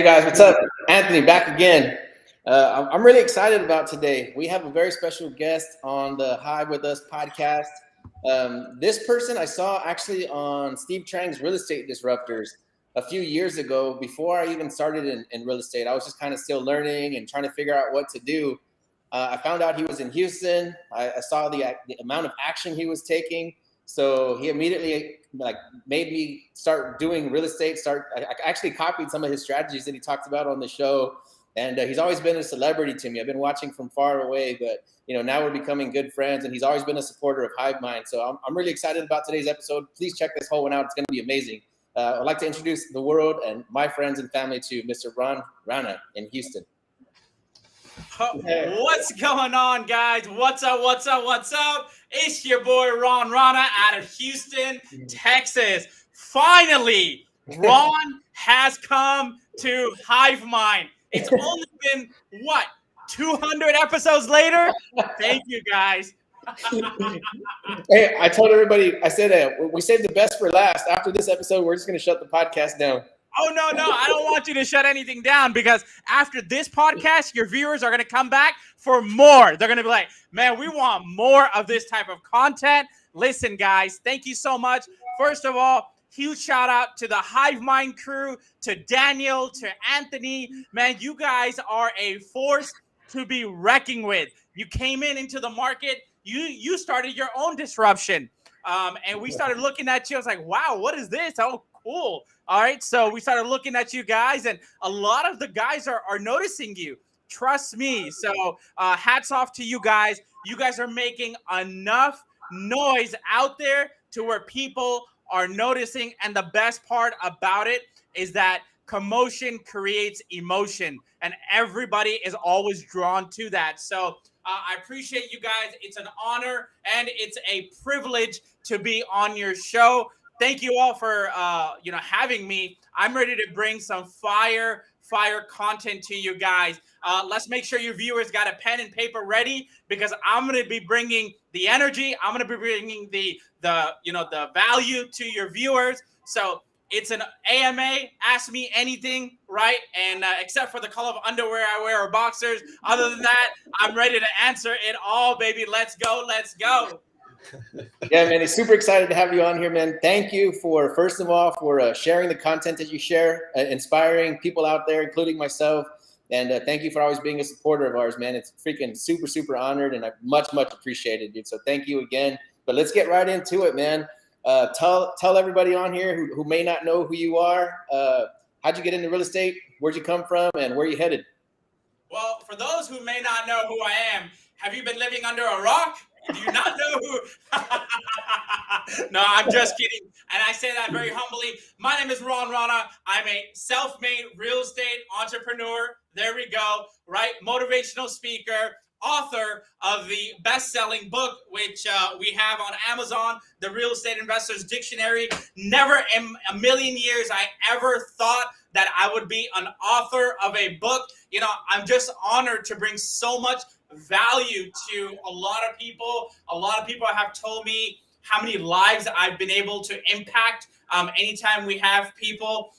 Hey guys, what's up? Anthony back again. I'm really excited about today. We have a very special guest on the Hive with Us podcast. This person I saw actually on Steve Chang's Real Estate Disruptors a few years ago before I even started in real estate. I was just kind of still learning and trying to figure out what to do. I found out he was in Houston. I saw the amount of action he was taking. So he immediately made me start doing real estate. I actually copied some of his strategies that he talked about on the show. And he's always been a celebrity to me. I've been watching from far away, but now we're becoming good friends. And he's always been a supporter of HiveMind. So I'm really excited about today's episode. Please check this whole one out. It's going to be amazing. I'd like to introduce the world and my friends and family to Mr. Ron Rana in Houston. What's going on, guys? What's up? It's your boy Ron Rana out of Houston, Texas. Finally, Ron has come to HiveMind. It's only been, 200 episodes later? Thank you, guys. Hey, I told everybody, I said we saved the best for last. After this episode, we're just going to shut the podcast down. Oh, no, I don't want you to shut anything down, because after this podcast, your viewers are going to come back for more. They're going to be like, man, we want more of this type of content. Listen, guys, thank you so much. First of all, huge shout out to the HiveMind crew, to Daniel, to Anthony. Man, you guys are a force to be reckoned with. You came into the market. You started your own disruption. And we started looking at you. I was like, wow, what is this? Oh, cool. All right. So we started looking at you guys, and a lot of the guys are noticing you. Trust me. So hats off to you guys. You guys are making enough noise out there to where people are noticing. And the best part about it is that commotion creates emotion, and everybody is always drawn to that. So I appreciate you guys. It's an honor and it's a privilege to be on your show. Thank you all for having me. I'm ready to bring some fire content to you guys. Let's make sure your viewers got a pen and paper ready, because I'm going to be bringing the energy. I'm going to be bringing the value to your viewers. So it's an AMA, ask me anything, right? And except for the color of underwear I wear or boxers. Other than that, I'm ready to answer it all, baby. Let's go. Yeah, man, it's super excited to have you on here, man. Thank you first of all, for sharing the content that you share, inspiring people out there, including myself. And thank you for always being a supporter of ours, man. It's freaking super honored, and I much appreciated, dude. So thank you again. But let's get right into it, man. Tell everybody on here who may not know who you are. How'd you get into real estate? Where'd you come from, and where are you headed? Well, for those who may not know who I am, have you been living under a rock? Do you not know who? No, I'm just kidding. And I say that very humbly. My name is Ron Rana. I'm a self-made real estate entrepreneur. There we go, right? Motivational speaker, author of the best-selling book, which we have on Amazon, The Real Estate Investor's Dictionary. Never in a million years I ever thought that I would be an author of a book. I'm just honored to bring so much value to a lot of people. A lot of people have told me how many lives I've been able to impact. Anytime we have people,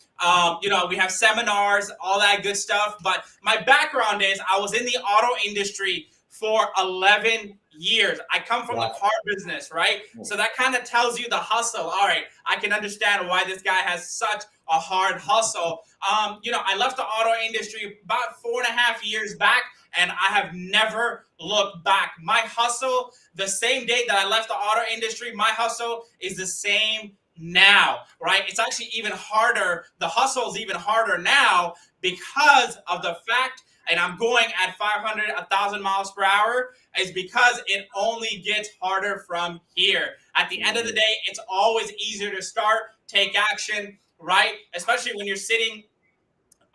we have seminars, all that good stuff. But my background is I was in the auto industry for 11 years. I come from the car business, right? So that kind of tells you the hustle. All right, I can understand why this guy has such a hard hustle. I left the auto industry about 4.5 years back, and I have never looked back. My hustle, the same day that I left the auto industry, my hustle is the same now, right? It's actually even harder. The hustle is even harder now because of the fact, and I'm going at 500, 1,000 miles per hour, is because it only gets harder from here. At the end of the day, it's always easier to start, take action, right? Especially when you're sitting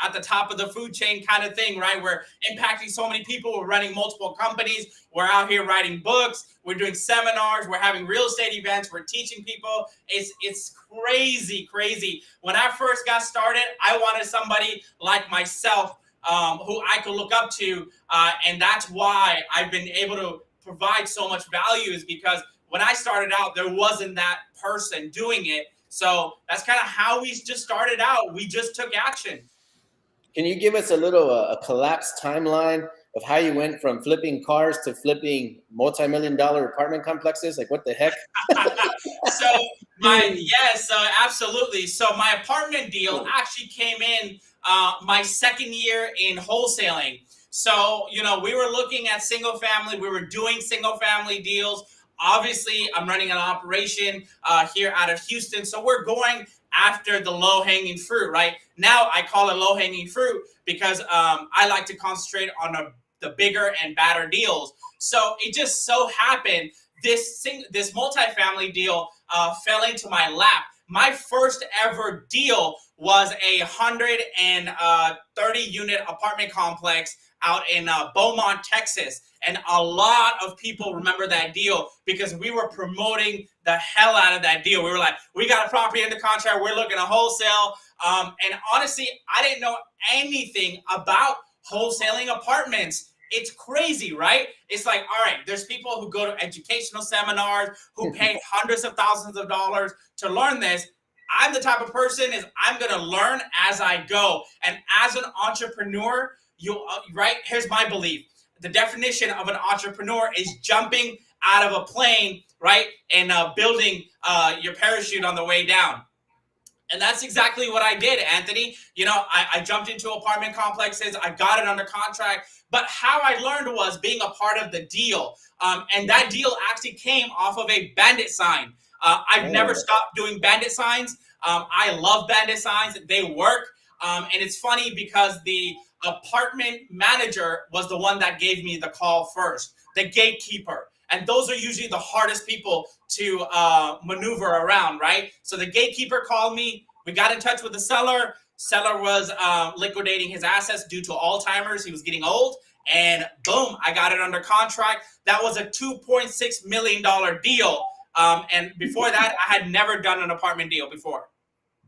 at the top of the food chain kind of thing, right? We're impacting so many people. We're running multiple companies. We're out here writing books. We're doing seminars. We're having real estate events. We're teaching people. It's crazy. When I first got started, I wanted somebody like myself who I could look up to. And that's why I've been able to provide so much value, is because when I started out, there wasn't that person doing it. So that's kind of how we just started out. We just took action. Can you give us a little a collapsed timeline of how you went from flipping cars to flipping multi-million-dollar apartment complexes? Like, what the heck? So absolutely. So my apartment deal actually came in my second year in wholesaling. So, we were looking at single family. We were doing single family deals. Obviously, I'm running an operation here out of Houston. So we're going after the low hanging fruit, right? Now I call it low hanging fruit because I like to concentrate on the bigger and badder deals. So it just so happened this multifamily deal fell into my lap. My first ever deal was a 130 unit apartment complex out in Beaumont, Texas. And a lot of people remember that deal because we were promoting the hell out of that deal. We were like, we got a property under contract. We're looking to wholesale. And honestly, I didn't know anything about wholesaling apartments. It's crazy, right? It's like, all right, there's people who go to educational seminars, who pay hundreds of thousands of dollars to learn this. I'm the type of person is I'm going to learn as I go. And as an entrepreneur, right? Here's my belief. The definition of an entrepreneur is jumping out of a plane, right? And building your parachute on the way down. And that's exactly what I did, Anthony. I jumped into apartment complexes. I got it under contract. But how I learned was being a part of the deal. And that deal actually came off of a bandit sign. I've never stopped doing bandit signs. I love bandit signs. They work. And it's funny because the apartment manager was the one that gave me the call first, the gatekeeper. And those are usually the hardest people to maneuver around, right? So the gatekeeper called me. We got in touch with the seller. Seller was liquidating his assets due to Alzheimer's. He was getting old. And boom, I got it under contract. That was a $2.6 million deal. And before that, I had never done an apartment deal before.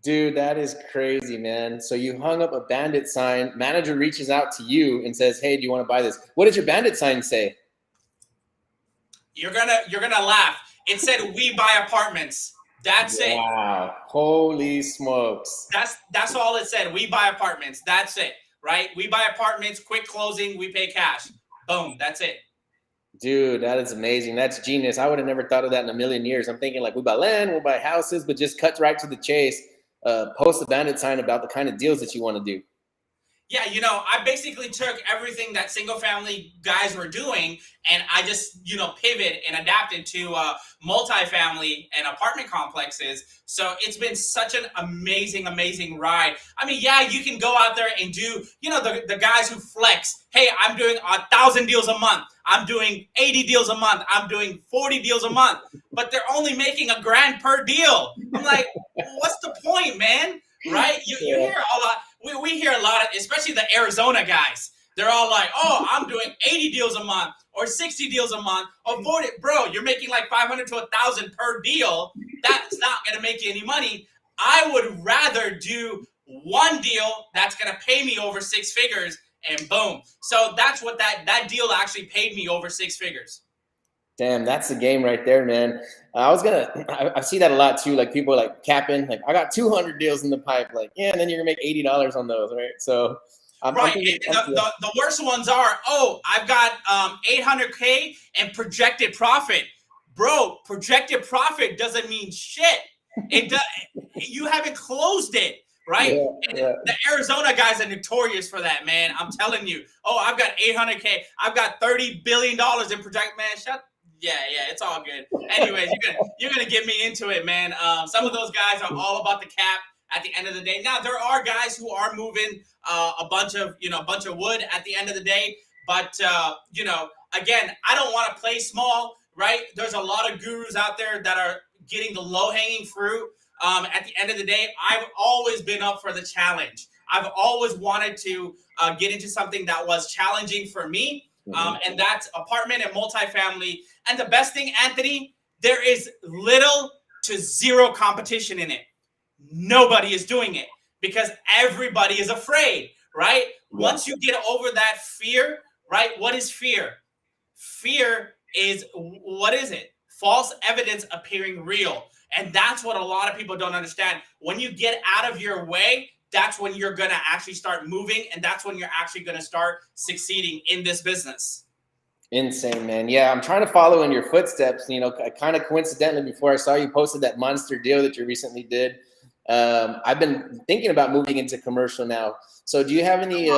Dude, that is crazy, man. So you hung up a bandit sign. Manager reaches out to you and says, hey, do you want to buy this? What did your bandit sign say? You're gonna laugh. It said, we buy apartments. That's it. Wow. Holy smokes. That's all it said. We buy apartments. That's it. Right? We buy apartments, quick closing, we pay cash. Boom. That's it. Dude, that is amazing. That's genius. I would have never thought of that in a million years. I'm thinking like we buy land, we'll buy houses, but just cut right to the chase. Post a bandit sign about the kind of deals that you want to do. Yeah, I basically took everything that single family guys were doing and I just, pivot and adapted to multifamily and apartment complexes. So it's been such an amazing, amazing ride. I mean, yeah, you can go out there and do, the guys who flex. Hey, I'm doing 1,000 deals a month. I'm doing 80 deals a month. I'm doing 40 deals a month, but they're only making $1,000 per deal. I'm like, what's the point, man? Right? You hear a lot. We hear a lot of, especially the Arizona guys. They're all like, oh, I'm doing 80 deals a month or 60 deals a month or 40. Bro, you're making like 500 to 1,000 per deal. That's not going to make you any money. I would rather do one deal that's going to pay me over 6 figures and boom. So that's what that deal actually paid me over 6 figures. Damn, that's the game right there, man. I see that a lot too. Like people are like capping, like I got 200 deals in the pipe. Like, yeah, and then you're gonna make $80 on those, right? So, the worst ones are, I've got 800K and projected profit. Bro, projected profit doesn't mean shit. It does. You haven't closed it. Right? Yeah. The Arizona guys are notorious for that, man. I'm telling you. Oh, I've got 800K. I've got $30 billion in project. Man, Yeah, it's all good. Anyways, you're gonna get me into it, man. Some of those guys are all about the cap at the end of the day. Now there are guys who are moving a bunch of wood at the end of the day, but again, I don't want to play small, right? There's a lot of gurus out there that are getting the low hanging fruit. At the end of the day, I've always been up for the challenge. I've always wanted to get into something that was challenging for me. And that's apartment and multifamily. And the best thing, Anthony, there is little to zero competition in it. Nobody is doing it because everybody is afraid, right? Yeah. Once you get over that fear, right? What is fear? Fear is, what is it? False evidence appearing real. And that's what a lot of people don't understand. When you get out of your way, that's when you're going to actually start moving, and that's when you're actually going to start succeeding in this business. Insane, man. Yeah, I'm trying to follow in your footsteps. You know, kind of coincidentally, before I saw you posted that monster deal that you recently did, I've been thinking about moving into commercial now. So do you have any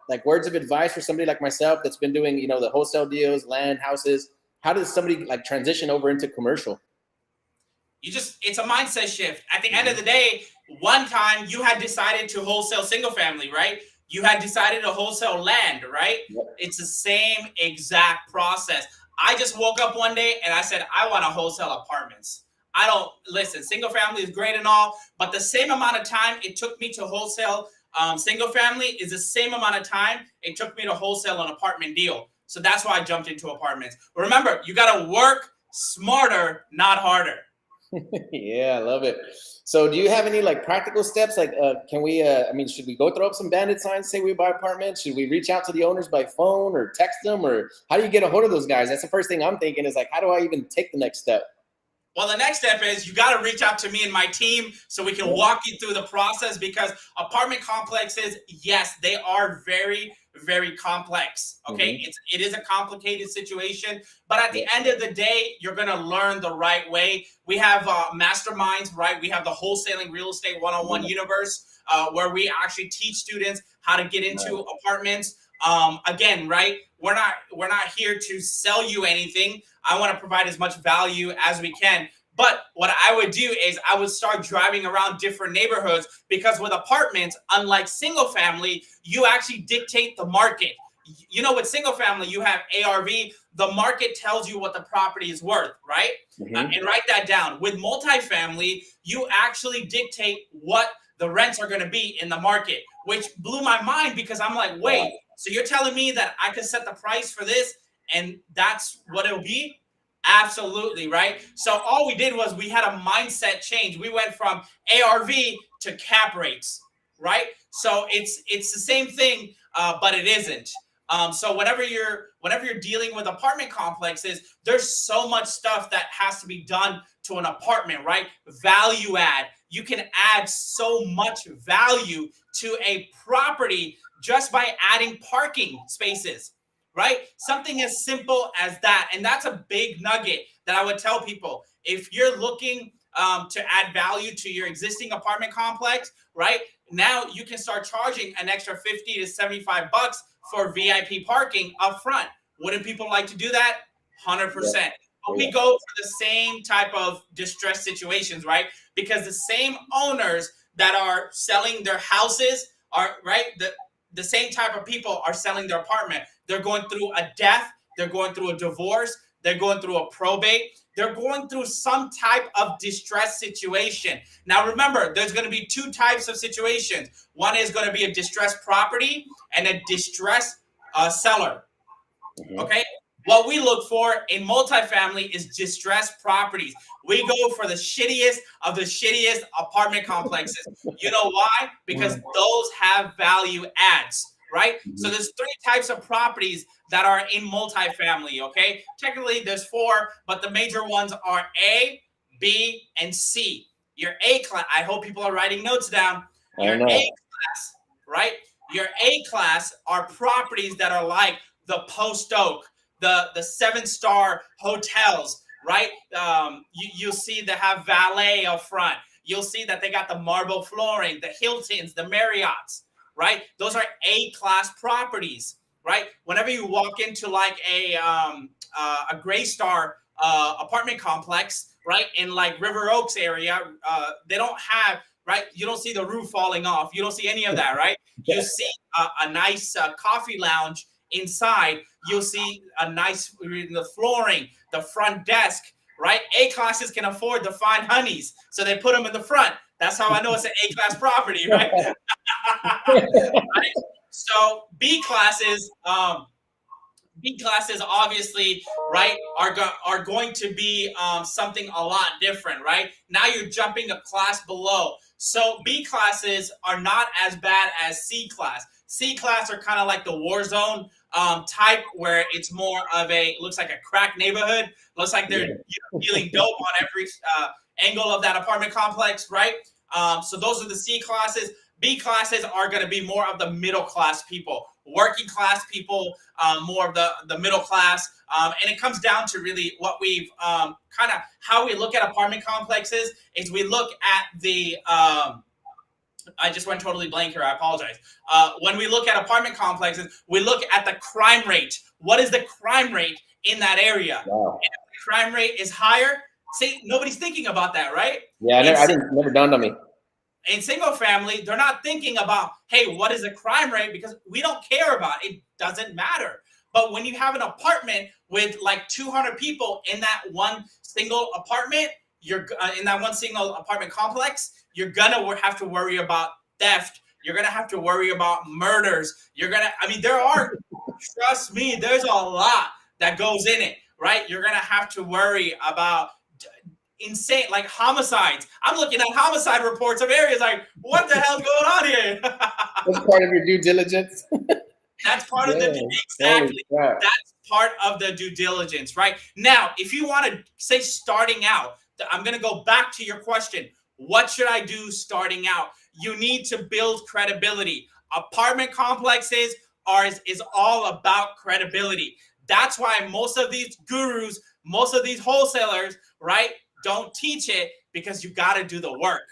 like words of advice for somebody like myself that's been doing, you know, the wholesale deals, land, houses? How does somebody like transition over into commercial? It's a mindset shift. At the end of the day, one time you had decided to wholesale single family, right? You had decided to wholesale land, right? Yep. It's the same exact process. I just woke up one day and I said, I want to wholesale apartments. I don't listen, single family is great and all, but the same amount of time it took me to wholesale single family is the same amount of time it took me to wholesale an apartment deal. So that's why I jumped into apartments. But remember, you got to work smarter, not harder. Yeah, I love it. So do you have any like practical steps? Like, can we, I mean, should we go throw up some bandit signs, say we buy apartments? Should we reach out to the owners by phone or text them? Or how do you get a hold of those guys? That's the first thing I'm thinking is like, how do I even take the next step? Well, the next step is you got to reach out to me and my team so we can walk you through the process, because apartment complexes, yes, they are very, very complex. Okay. It is a complicated situation, but at the end of the day, you're going to learn the right way. We have masterminds, right? We have the Wholesaling Real Estate 101 universe where we actually teach students how to get into apartments. Again, right? We're not here to sell you anything. I want to provide as much value as we can. But what I would do is I would start driving around different neighborhoods, because with apartments, unlike single family, you actually dictate the market. You know, with single family, you have ARV. The market tells you what the property is worth, right? And write that down. With multifamily, you actually dictate what the rents are going to be in the market, which blew my mind, because I'm like, wait, so you're telling me that I could set the price for this and that's what it'll be? Absolutely, right? So all we did was we had a mindset change. We went from ARV to cap rates, right? So it's the same thing, but it isn't. So whenever you're dealing with apartment complexes, there's so much stuff that has to be done to an apartment, right? Value add. You can add so much value to a property just by adding parking spaces, right? Something as simple as that. And that's a big nugget that I would tell people. If you're looking to add value to your existing apartment complex, right? Now you can start charging an extra 50 to 75 bucks for VIP parking up front. Wouldn't people like to do that? 100%. But we go for the same type of distress situations, right? Because the same owners that are selling their houses are, right? The same type of people are selling their apartment. They're going through a death. They're going through a divorce. They're going through a probate. They're going through some type of distress situation. Now, remember, there's going to be two types of situations. One is going to be a distressed property and a distressed seller. Okay? What we look for in multifamily is distressed properties. We go for the shittiest of the shittiest apartment complexes. You know why? Because those have value adds, right? So there's three types of properties that are in multifamily, okay? Technically, there's four, but the major ones are A, B, and C. Your A class, I hope people are writing notes down. Your A class, right? Your A class are properties that are like the Post Oak, the 7-star hotels, right? You'll see they have valet up front. You'll see that they got the marble flooring, the Hiltons, the Marriotts, right? Those are A-class properties, right? Whenever you walk into like a Gray Star apartment complex, right, in like River Oaks area, they don't have, right? You don't see the roof falling off. You don't see any of that, right? You see a nice coffee lounge inside. You'll see a nice, the flooring, the front desk, right? A classes can afford the fine honeys, so they put them in the front. That's how I know it's an A-class property, right? Right? So B classes obviously, right, are going to be something a lot different, right? Now you're jumping a class below. So B classes are not as bad as C class. C class are kind of like the war zone type, where it's more of looks like a crack neighborhood. Looks like they're dealing dope on every angle of that apartment complex, right? So those are the C classes. B classes are going to be more of the middle class people, working class people, more of the middle class. And it comes down to really what we've kind of how we look at apartment complexes is we look at the I just went totally blank here. I apologize. When we look at apartment complexes, we look at the crime rate. What is the crime rate in that area? Wow. And if the crime rate is higher, see, nobody's thinking about that, right? Yeah, I didn't never dawned on me. In single family, they're not thinking about, hey, what is the crime rate? Because we don't care about it. It doesn't matter. But when you have an apartment with like 200 people in that one single apartment, you're in that one single apartment complex, you're gonna have to worry about theft. You're gonna have to worry about murders. Trust me, there's a lot that goes in it, right? You're gonna have to worry about insane, like homicides. I'm looking at homicide reports of areas like, what the hell's going on here? That's part of your due diligence. That's part of the exactly. That's part of the due diligence, right? Now, if you want to say starting out, I'm going to go back to your question. What should I do starting out? You need to build credibility. Apartment complexes is all about credibility. That's why most of these gurus, most of these wholesalers, right, don't teach it, because you got to do the work,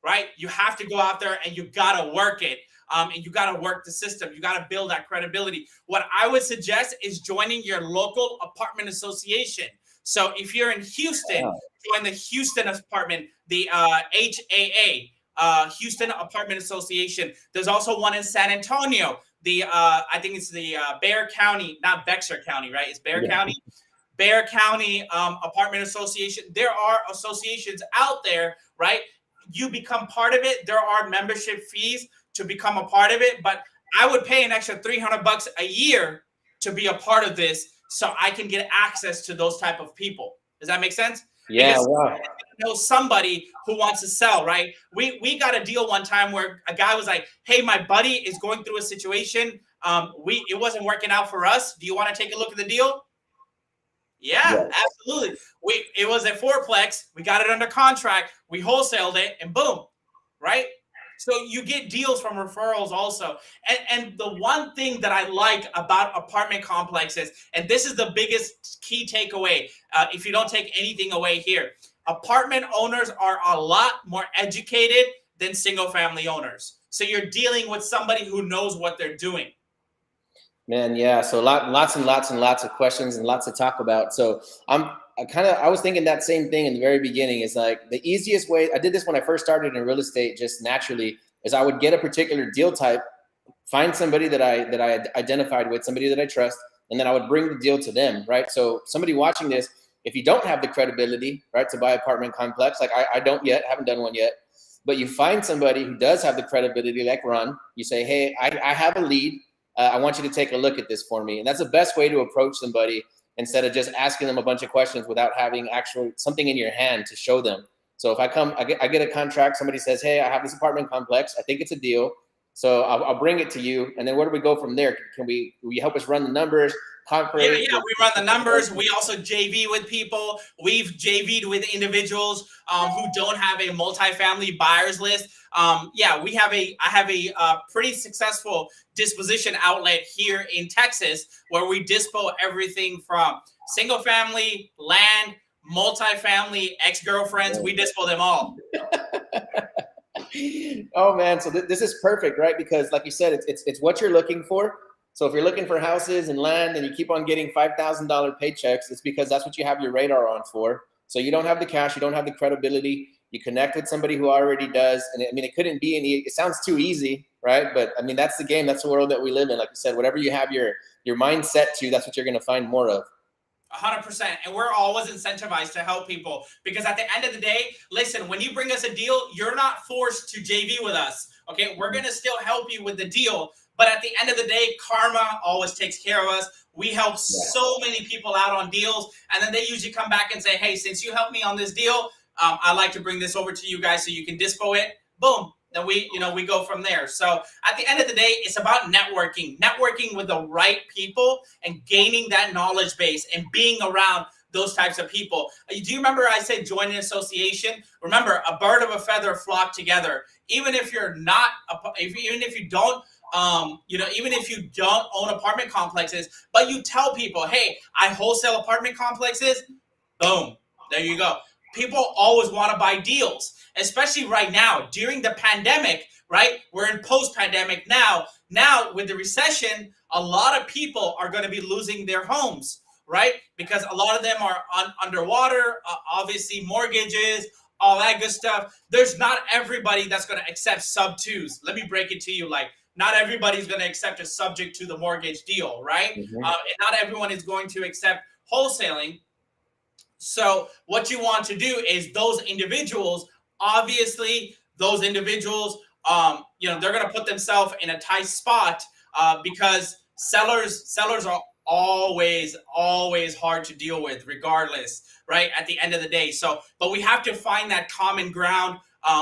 right? You have to go out there and you got to work it. And you got to work the system. You got to build that credibility. What I would suggest is joining your local apartment association. So if you're in Houston, join the Houston apartment, the HAA, Houston Apartment Association. There's also one in San Antonio. I think it's the Bexar County, not Bexar County, right? It's Bexar County. Bexar County Apartment Association. There are associations out there, right? You become part of it. There are membership fees to become a part of it, but I would pay an extra $300 a year to be a part of this, so I can get access to those type of people. Does that make sense? Yeah, because wow. Know somebody who wants to sell, right? We got a deal one time where a guy was like, "Hey, my buddy is going through a situation. It wasn't working out for us. Do you want to take a look at the deal?" Yeah, absolutely. It was a fourplex. We got it under contract. We wholesaled it, and boom, right? So you get deals from referrals also. And the one thing that I like about apartment complexes, and this is the biggest key takeaway, if you don't take anything away here, apartment owners are a lot more educated than single family owners. So you're dealing with somebody who knows what they're doing. Man, yeah. So lots and lots and lots of questions and lots to talk about. So I was thinking that same thing in the very beginning. It's like the easiest way. I did this when I first started in real estate, just naturally, is I would get a particular deal type, find somebody that I identified with, somebody that I trust, and then I would bring the deal to them, right? So somebody watching this, if you don't have the credibility, right, to buy apartment complex, like I don't yet, haven't done one yet, but you find somebody who does have the credibility, like Ron. You say, hey, I have a lead. I want you to take a look at this for me. And that's the best way to approach somebody, instead of just asking them a bunch of questions without having actual something in your hand to show them. So if I get a contract, somebody says, hey, I have this apartment complex. I think it's a deal. So I'll bring it to you. And then where do we go from there? Will you help us run the numbers? Yeah, we run the numbers. We also JV with people. We've JV'd with individuals who don't have a multifamily buyers list. I have a pretty successful disposition outlet here in Texas, where we dispo everything from single family, land, multifamily, ex-girlfriends. We dispo them all. Oh man, so this is perfect, right? Because like you said, it's what you're looking for. So if you're looking for houses and land and you keep on getting $5,000 paychecks, it's because that's what you have your radar on for. So you don't have the cash, you don't have the credibility. You connect with somebody who already does. And I mean, it couldn't be any, it sounds too easy, right? But I mean, that's the game. That's the world that we live in. Like you said, whatever you have your mind set to, that's what you're going to find more of. 100%. And we're always incentivized to help people, because at the end of the day, listen, when you bring us a deal, you're not forced to JV with us. Okay. We're going to still help you with the deal. But at the end of the day, karma always takes care of us. We help so many people out on deals. And then they usually come back and say, hey, since you helped me on this deal, I'd like to bring this over to you guys so you can dispo it. Boom. Then we go from there. So at the end of the day, it's about networking with the right people and gaining that knowledge base and being around those types of people. Do you remember I said join an association? Remember, a bird of a feather flock together. Even if you're not, even if you don't, even if you don't own apartment complexes, but you tell people, hey, I wholesale apartment complexes, boom, there you go. People always want to buy deals, especially right now during the pandemic, right? We're in post-pandemic now. Now with the recession, a lot of people are going to be losing their homes, right? Because a lot of them are underwater, obviously mortgages, all that good stuff. There's not everybody that's going to accept sub twos. Let me break it to you. Like, not everybody's going to accept a subject to the mortgage deal, right? Mm-hmm. And not everyone is going to accept wholesaling. So what you want to do is those individuals, obviously, those individuals, they're going to put themselves in a tight spot because sellers are always hard to deal with, regardless, right? At the end of the day. So, but we have to find that common ground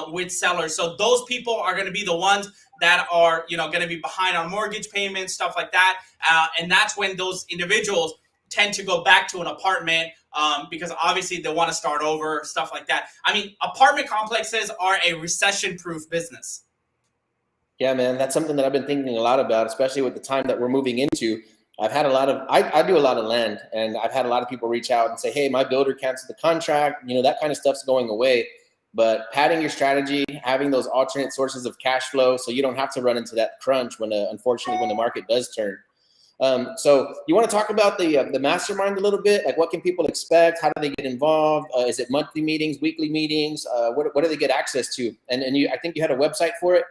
with sellers. So those people are going to be the ones that are, going to be behind on mortgage payments, stuff like that. And that's when those individuals tend to go back to an apartment because obviously they want to start over, stuff like that. I mean, apartment complexes are a recession-proof business. Yeah, man, that's something that I've been thinking a lot about, especially with the time that we're moving into. I've had a lot of, I do a lot of land, and I've had a lot of people reach out and say, hey, my builder canceled the contract. That kind of stuff's going away. But padding your strategy, having those alternate sources of cash flow so you don't have to run into that crunch unfortunately, when the market does turn. So you want to talk about the mastermind a little bit? Like, what can people expect? How do they get involved? Is it monthly meetings, weekly meetings? What do they get access to? And I think you had a website for it.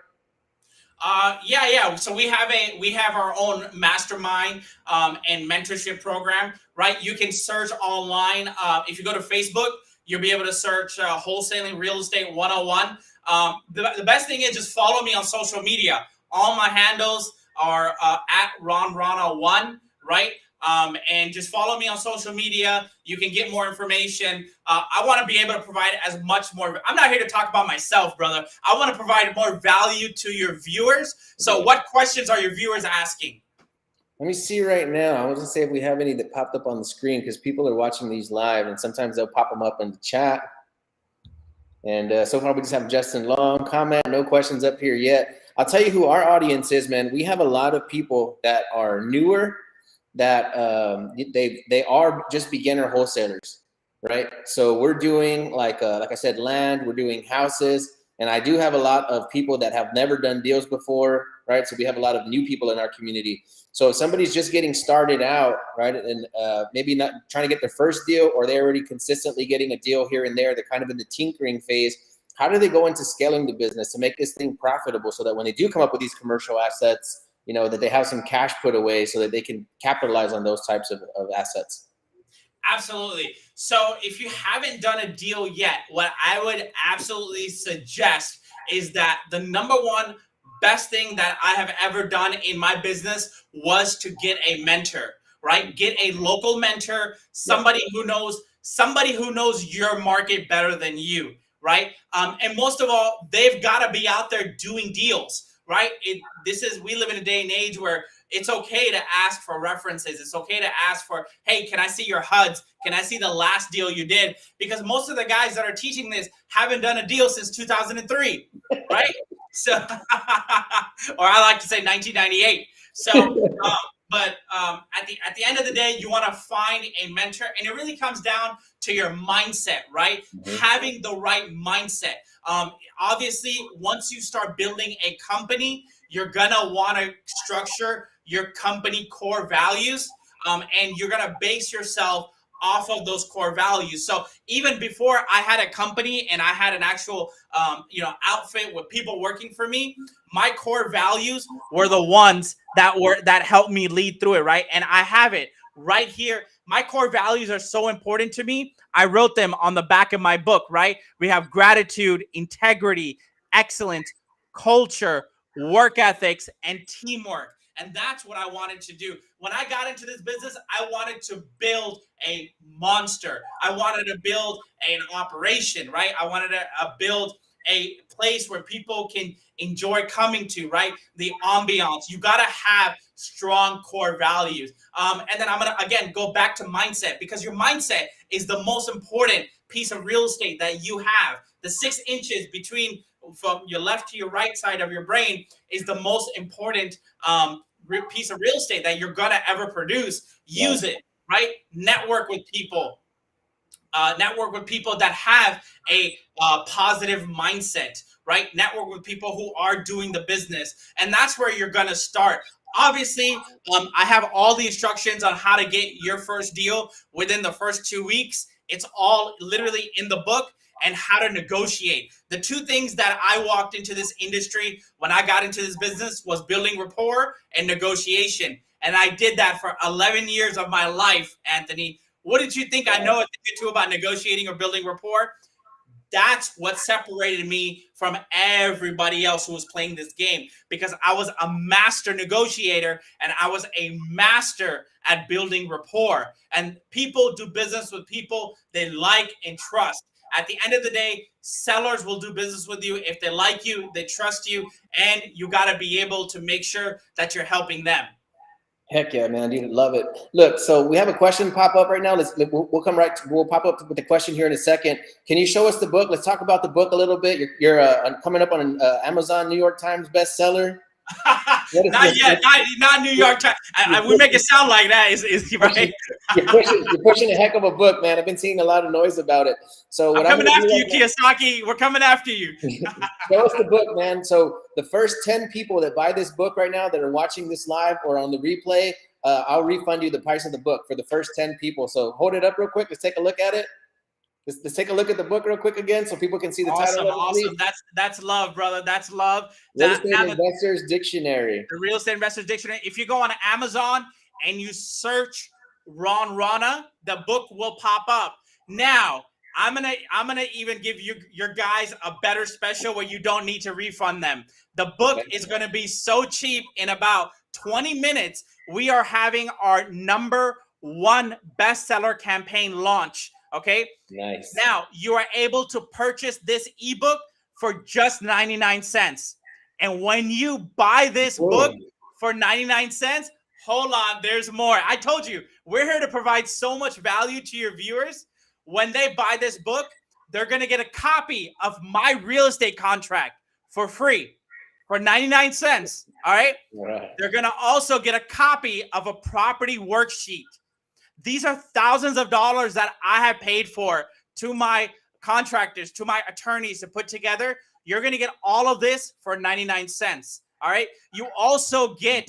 Yeah. So we have our own mastermind and mentorship program, right? You can search online. If you go to Facebook, you'll be able to search Wholesaling Real Estate 101. The best thing is just follow me on social media. All my handles are at Ron Rana 1, right? And just follow me on social media. You can get more information. I want to be able to provide as much more. I'm not here to talk about myself, brother. I want to provide more value to your viewers. So what questions are your viewers asking? Let me see right now. I want to say if we have any that popped up on the screen, because people are watching these live and sometimes they'll pop them up in the chat. And so far we just have Justin Long comment, no questions up here yet. I'll tell you who our audience is, man. We have a lot of people that are newer, that they are just beginner wholesalers, right? So we're doing like I said, land, we're doing houses, and I do have a lot of people that have never done deals before, right? So we have a lot of new people in our community. So if somebody's just getting started out, right, and maybe not trying to get their first deal, or they're already consistently getting a deal here and there, they're kind of in the tinkering phase. How do they go into scaling the business to make this thing profitable so that when they do come up with these commercial assets, that they have some cash put away so that they can capitalize on those types of assets? Absolutely. So if you haven't done a deal yet, what I would absolutely suggest is that the number one best thing that I have ever done in my business was to get a mentor, right? Get a local mentor, somebody who knows your market better than you, right? And most of all, they've got to be out there doing deals, right? We live in a day and age where it's okay to ask for references. It's okay to ask for, hey, can I see your HUDs? Can I see the last deal you did? Because most of the guys that are teaching this haven't done a deal since 2003, right? So, or I like to say 1998. So, but at the end of the day, you want to find a mentor, and it really comes down to your mindset, right? Mm-hmm. Having the right mindset. Obviously, once you start building a company, you're gonna want to structure your company core values, and you're gonna base yourself off of those core values. So even before I had a company and I had an actual, outfit with people working for me, my core values were the ones that helped me lead through it, right? And I have it right here. My core values are so important to me. I wrote them on the back of my book, right? We have gratitude, integrity, excellence, culture, work ethics, and teamwork. And that's what I wanted to do. When I got into this business, I wanted to build a monster. I wanted to build an operation, right? I wanted to build a place where people can enjoy coming to, right? The ambiance. You got to have strong core values. And then I'm going to, again, go back to mindset, because your mindset is the most important piece of real estate that you have. The 6 inches between from your left to your right side of your brain is the most important piece of real estate that you're going to ever produce. Use it, right? Network with people. Network with people that have a positive mindset, right? Network with people who are doing the business. And that's where you're going to start. Obviously, I have all the instructions on how to get your first deal within the first 2 weeks. It's all literally in the book, and how to negotiate. The 2 things that I walked into this industry when I got into this business was building rapport and negotiation. And I did that for 11 years of my life, Anthony. What did you think I know a thing or two about negotiating or building rapport? That's what separated me from everybody else who was playing this game, because I was a master negotiator and I was a master at building rapport. And people do business with people they like and trust. At the end of the day, sellers will do business with you if they like you, they trust you, and you got to be able to make sure that you're helping them. Heck yeah, man, dude, love it. Look, so we have a question pop up right now. We'll come right. We'll pop up with the question here in a second. Can you show us the book? Let's talk about the book a little bit. You're coming up on an Amazon New York Times bestseller. Not yet, not New York Times. We make it sound like that. Is right? You're pushing a heck of a book, man. I've been seeing a lot of noise about it. So I'm coming after you, Kiyosaki. We're coming after you. Show us the book, man. So the first 10 people that buy this book right now that are watching this live or on the replay, I'll refund you the price of the book for the first 10 people. So hold it up real quick. Let's take a look at it. Let's take a look at the book real quick again so people can see the title. Awesome. That's love, brother. That's love. Real Estate Investors Dictionary. The Real Estate Investors Dictionary. If you go on Amazon and you search Ron Rana, the book will pop up. Now, I'm gonna even give you your guys a better special where you don't need to refund them. The book is gonna be so cheap. In about 20 minutes, we are having our #1 bestseller campaign launch. Okay. Nice. Now you are able to purchase this ebook for just 99 cents. And when you buy this book for 99 cents, hold on, there's more. I told you, we're here to provide so much value to your viewers. When they buy this book, they're going to get a copy of my real estate contract for free for 99 cents. All right. They're going to also get a copy of a property worksheet. These are thousands of dollars that I have paid for to my contractors, to my attorneys to put together. You're going to get all of this for 99 cents. All right. You also get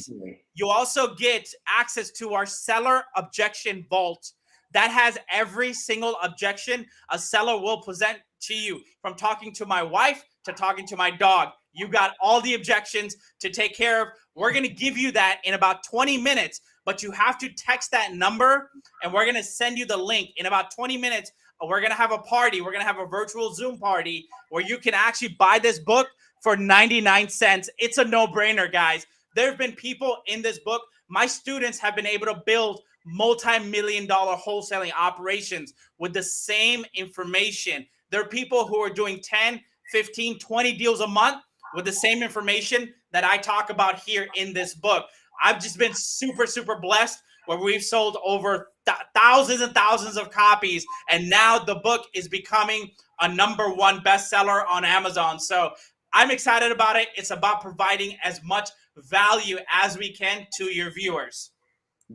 access to our seller objection vault that has every single objection a seller will present to you, from talking to my wife to talking to my dog. You got all the objections to take care of. We're going to give you that in about 20 minutes, but you have to text that number and we're going to send you the link in about 20 minutes. We're going to have a party. We're going to have a virtual Zoom party where you can actually buy this book for 99 cents. It's a no-brainer, guys. There have been people in this book. My students have been able to build multi-million-dollar wholesaling operations with the same information. There are people who are doing 10, 15, 20 deals a month with the same information that I talk about here in this book. I've just been super, super blessed where we've sold over thousands and thousands of copies. And now the book is becoming a #1 bestseller on Amazon. So I'm excited about it. It's about providing as much value as we can to your viewers.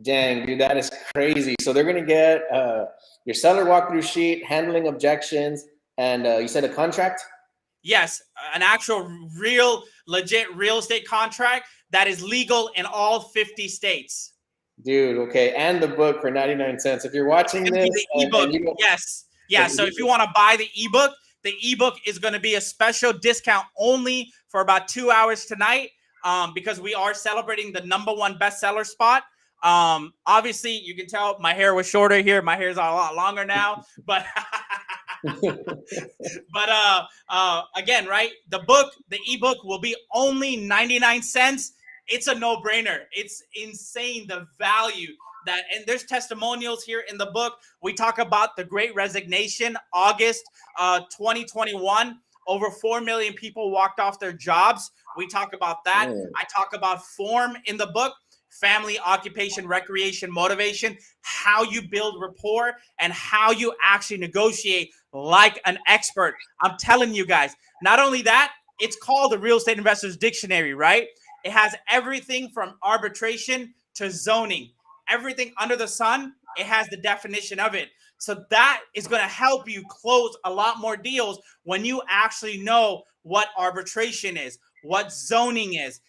Dang, dude, that is crazy. So they're going to get your seller walkthrough sheet, handling objections, and you said a contract? Yes, an actual real, legit real estate contract that is legal in all 50 states. Dude, okay. And the book for 99 cents. If you're watching this. The ebook, yes. Yeah, so if you want to buy the ebook is going to be a special discount only for about 2 hours tonight because we are celebrating the #1 bestseller spot. Obviously, you can tell my hair was shorter here. My hair is a lot longer now, but again, right? The ebook will be only 99 cents. It's a no-brainer. It's insane, the value that, and there's testimonials here in the book. We talk about the Great Resignation, August 2021. Over 4 million people walked off their jobs. We talk about that. Mm. I talk about form in the book: family, occupation, recreation, motivation, how you build rapport, and how you actually negotiate like an expert. I'm telling you guys, not only that, it's called the Real Estate Investors Dictionary, right? It has everything from arbitration to zoning, everything under the sun. It has the definition of it. So that is going to help you close a lot more deals when you actually know what arbitration is, what zoning is.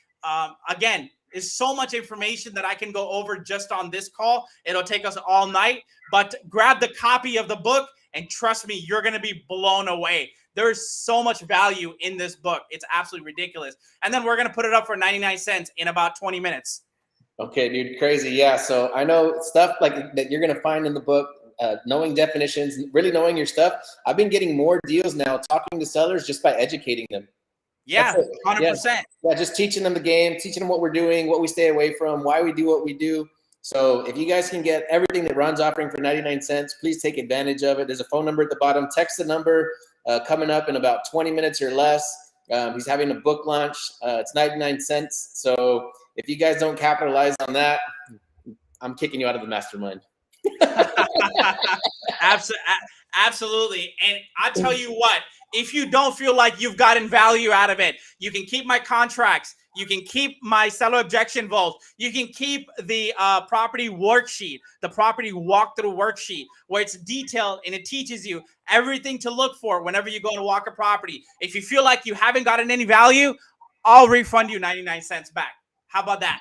Again, there's so much information that I can go over just on this call. It'll take us all night, but grab the copy of the book and trust me, you're going to be blown away. There's so much value in this book. It's absolutely ridiculous. And then we're going to put it up for 99 cents in about 20 minutes. Okay, dude, crazy. Yeah, so I know stuff like that you're going to find in the book, knowing definitions, really knowing your stuff. I've been getting more deals now talking to sellers just by educating them. Yeah, 100%. Yeah, just teaching them the game, teaching them what we're doing, what we stay away from, why we do what we do. So if you guys can get everything that Ron's offering for 99 cents, please take advantage of it. There's a phone number at the bottom. Text the number coming up in about 20 minutes or less. He's having a book launch. It's 99 cents. So if you guys don't capitalize on that, I'm kicking you out of the mastermind. Absolutely. And I tell you what, if you don't feel like you've gotten value out of it, you can keep my contracts. You can keep my seller objection vault. You can keep the property worksheet, the property walkthrough worksheet, where it's detailed and it teaches you everything to look for whenever you go to walk a property. If you feel like you haven't gotten any value, I'll refund you 99 cents back. How about that?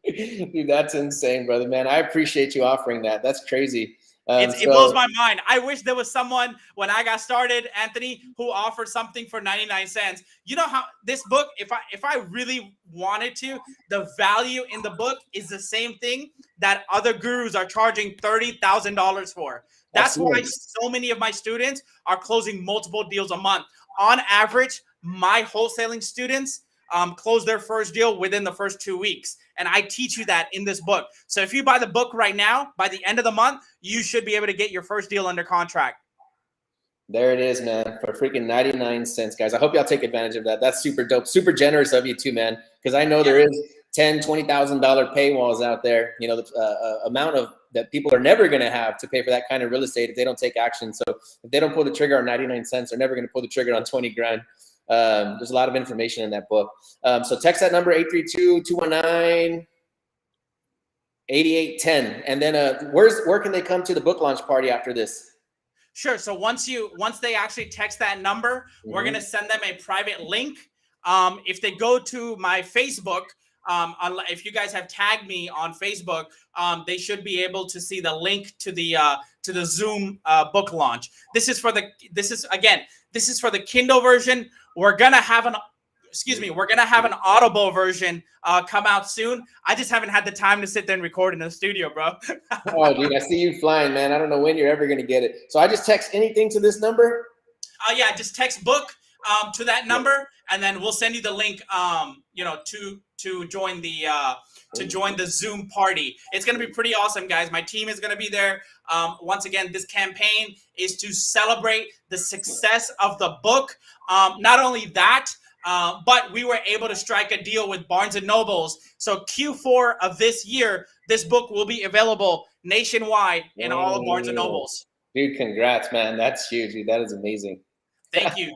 Dude, that's insane, brother, man. I appreciate you offering that. That's crazy. It blows my mind. I wish there was someone when I got started, Anthony, who offered something for 99 cents. You know how this book, if I really wanted to, the value in the book is the same thing that other gurus are charging $30,000 for. That's why so many of my students are closing multiple deals a month. On average, my wholesaling students close their first deal within the first 2 weeks. And I teach you that in this book. So if you buy the book right now, by the end of the month, you should be able to get your first deal under contract. There it is, man, for freaking 99 cents, guys. I hope y'all take advantage of that. That's super dope, super generous of you too, man, because I know there is $10,000, $20,000 paywalls out there, you know, the amount of that people are never going to have to pay for that kind of real estate if they don't take action. So if they don't pull the trigger on 99 cents, they're never going to pull the trigger on 20 grand. There's a lot of information in that book. So text that number 832-219-8810. And then where can they come to the book launch party after this? Sure. So once they actually text that number, we're going to send them a private link. If they go to my Facebook, if you guys have tagged me on Facebook, they should be able to see the link to the Zoom book launch. This is for the Kindle version. We're gonna have an Audible version come out soon. I just haven't had the time to sit there and record in the studio, bro. Oh, dude, I see you flying, man. I don't know when you're ever gonna get it. So I just text anything to this number? Yeah, just text book to that number, and then we'll send you the link. To join the Zoom party. It's going to be pretty awesome, guys. My team is going to be there. Once again, this campaign is to celebrate the success of the book. Not only that, but we were able to strike a deal with Barnes & Nobles. So Q4 of this year, this book will be available nationwide in all of Barnes & Nobles. Dude, congrats, man. That's huge, dude. That is amazing. Thank you.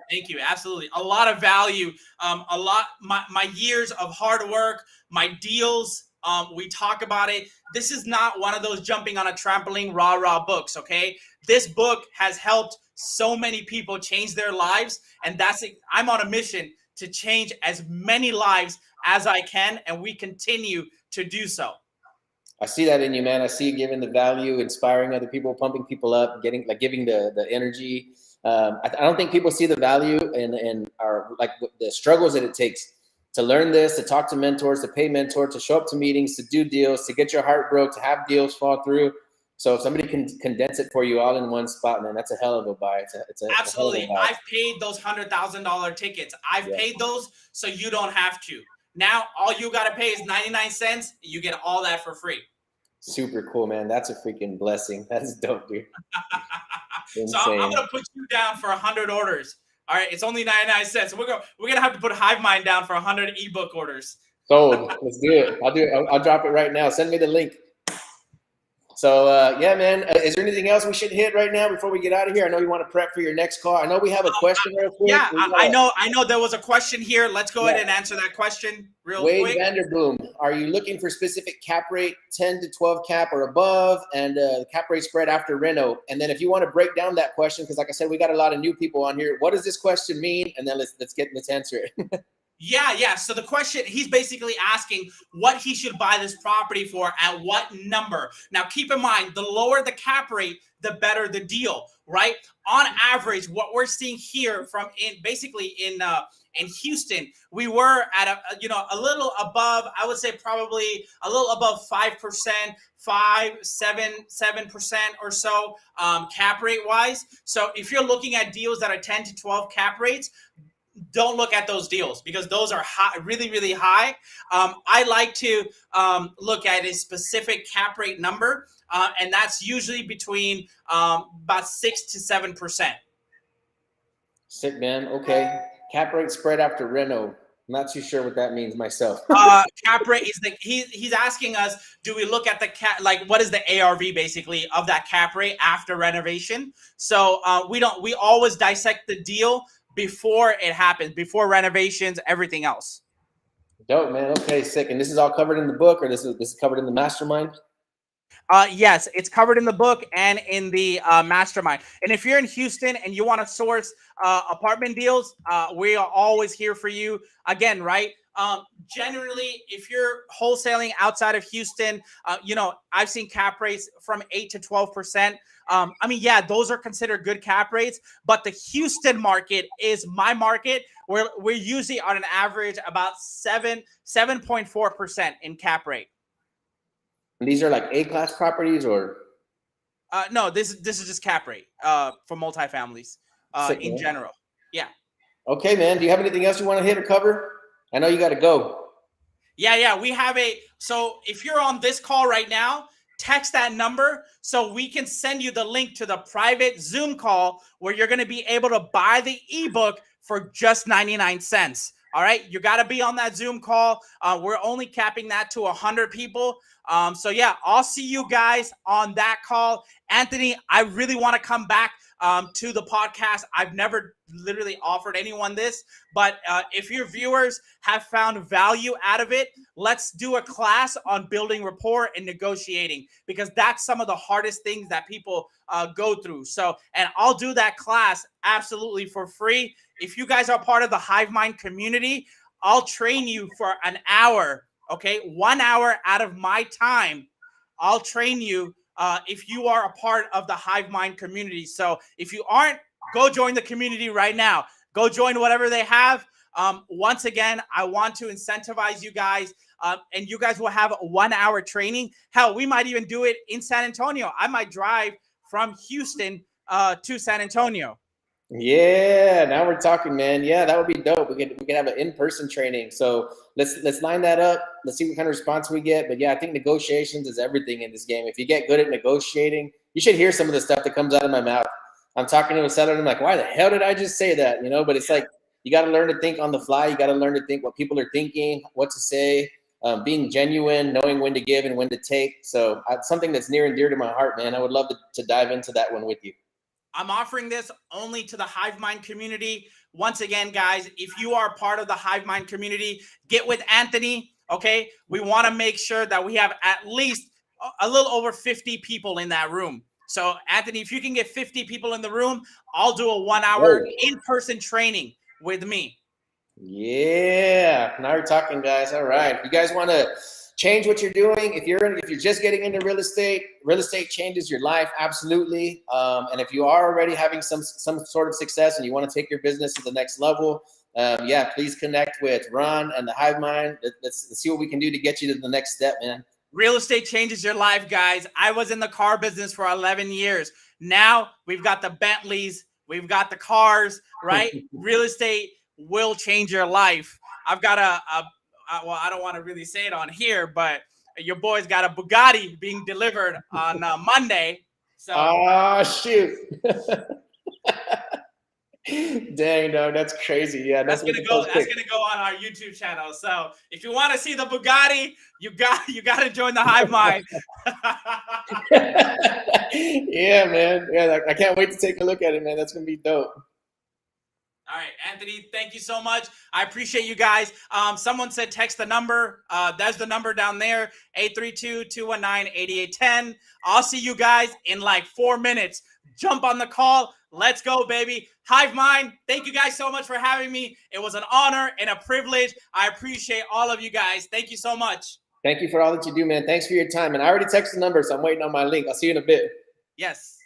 Absolutely. A lot of value. My years of hard work, my deals. We talk about it. This is not one of those jumping on a trampoline rah books. Okay. This book has helped so many people change their lives. And I'm on a mission to change as many lives as I can. And we continue to do so. I see that in you, man. I see you giving the value, inspiring other people, pumping people up, giving the energy. I don't think people see the value in our the struggles that it takes to learn this, to talk to mentors, to pay mentors, to show up to meetings, to do deals, to get your heart broke, to have deals fall through. So if somebody can condense it for you all in one spot, man, that's a hell of a buy. Absolutely. I've paid those $100,000 tickets. I've paid those so you don't have to. Now all you got to pay is 99 cents. You get all that for free. Super cool, man. That's a freaking blessing. That's dope, dude. So I'm going to put you down for 100 orders. All right, it's only 99 cents. So we're gonna have to put HiveMind down for 100 ebook orders. Sold. Let's do it. I'll do it. I'll drop it right now. Send me the link. So yeah, man. Is there anything else we should hit right now before we get out of here? I know you want to prep for your next call. I know we have a question real quick. Yeah, I know there was a question here. Let's go ahead and answer that question real quick. Vanderboom, are you looking for specific cap rate, 10 to 12 cap or above, and cap rate spread after reno? And then if you want to break down that question, because like I said, we got a lot of new people on here. What does this question mean? And then let's answer it. Yeah. So the question, he's basically asking what he should buy this property for at what number. Now, keep in mind, the lower the cap rate, the better the deal, right? On average, what we're seeing here in Houston, we were at a little above, I would say probably a little above 5%, 7% or so cap rate wise. So if you're looking at deals that are 10 to 12 cap rates, don't look at those deals because those are high, really, really high. I like to look at a specific cap rate number, and that's usually between about 6 to 7%. Sick, man. Okay. Cap rate spread after reno. I'm not too sure what that means myself. Cap rate is he's asking us, do we look at the cap, like what is the ARV basically of that cap rate after renovation? So we always dissect the deal before it happens, before renovations, everything else. Dope, man. Okay, sick. And this is all covered in the book, or this is covered in the mastermind? Yes, it's covered in the book and in the mastermind. And if you're in Houston and you want to source apartment deals, we are always here for you. Again, right? Generally, if you're wholesaling outside of Houston, I've seen cap rates from 8 to 12%. Yeah, those are considered good cap rates, but the Houston market is my market where we're usually on an average about 7.4% in cap rate. And these are like A-class properties, or? No, this is just cap rate for multifamilies in general. Yeah. Okay, man. Do you have anything else you want to hit or cover? I know you got to go. Yeah. We have so if you're on this call right now, text that number so we can send you the link to the private Zoom call where you're going to be able to buy the ebook for just 99 cents. All right. You got to be on that Zoom call. We're only capping that to 100 people. So yeah, I'll see you guys on that call. Anthony, I really want to come back to the podcast. I've never literally offered anyone this, but if your viewers have found value out of it, let's do a class on building rapport and negotiating, because that's some of the hardest things that people go through. So, and I'll do that class absolutely for free. If you guys are part of the HiveMind community, I'll train you for an hour. Okay, 1 hour out of my time, I'll train you if you are a part of the HiveMind community. So if you aren't, go join the community right now. Go join whatever they have. Once again, I want to incentivize you guys, and you guys will have a 1 hour training. Hell, we might even do it in San Antonio. I might drive from Houston to San Antonio. Yeah, now we're talking, man. Yeah, that would be dope. We can have an in-person training. So let's line that up. Let's see what kind of response we get. But yeah, I think negotiations is everything in this game. If you get good at negotiating, you should hear some of the stuff that comes out of my mouth. I'm talking to a seller and I'm like, why the hell did I just say that? But it's like, you got to learn to think on the fly. You got to learn to think what people are thinking, what to say, being genuine, knowing when to give and when to take. So something that's near and dear to my heart, man. I would love to dive into that one with you. I'm offering this only to the HiveMind community. Once again, guys, if you are part of the HiveMind community, get with Anthony, okay? We want to make sure that we have at least a little over 50 people in that room. So, Anthony, if you can get 50 people in the room, I'll do a 1 hour in-person training with me. Yeah, now we're talking, guys. All right. If you guys want to change what you're doing, if you're just getting into real estate changes your life, absolutely. And if you are already having some sort of success and you want to take your business to the next level, yeah, please connect with Ron and the HiveMind. Let's see what we can do to get you to the next step, man. Real estate changes your life, guys. I was in the car business for 11 years. Now we've got the Bentleys, we've got the cars, right? Real estate will change your life. I've got well, I don't want to really say it on here, but your boy's got a Bugatti being delivered on Monday. So, shoot. Dang, dog, that's crazy. Yeah, That's don't gonna forget to go. post That's pics. gonna go on our YouTube channel. So if you want to see the Bugatti, you got to join the Hive Mind. Yeah, man. Yeah, I can't wait to take a look at it, man. That's gonna be dope. All right, Anthony, thank you so much. I appreciate you guys. Someone said text the number. There's the number down there, 832-219-8810. I'll see you guys in like 4 minutes. Jump on the call. Let's go, baby. Hive Mind, thank you guys so much for having me. It was an honor and a privilege. I appreciate all of you guys. Thank you so much. Thank you for all that you do, man. Thanks for your time. And I already texted the number, so I'm waiting on my link. I'll see you in a bit. Yes.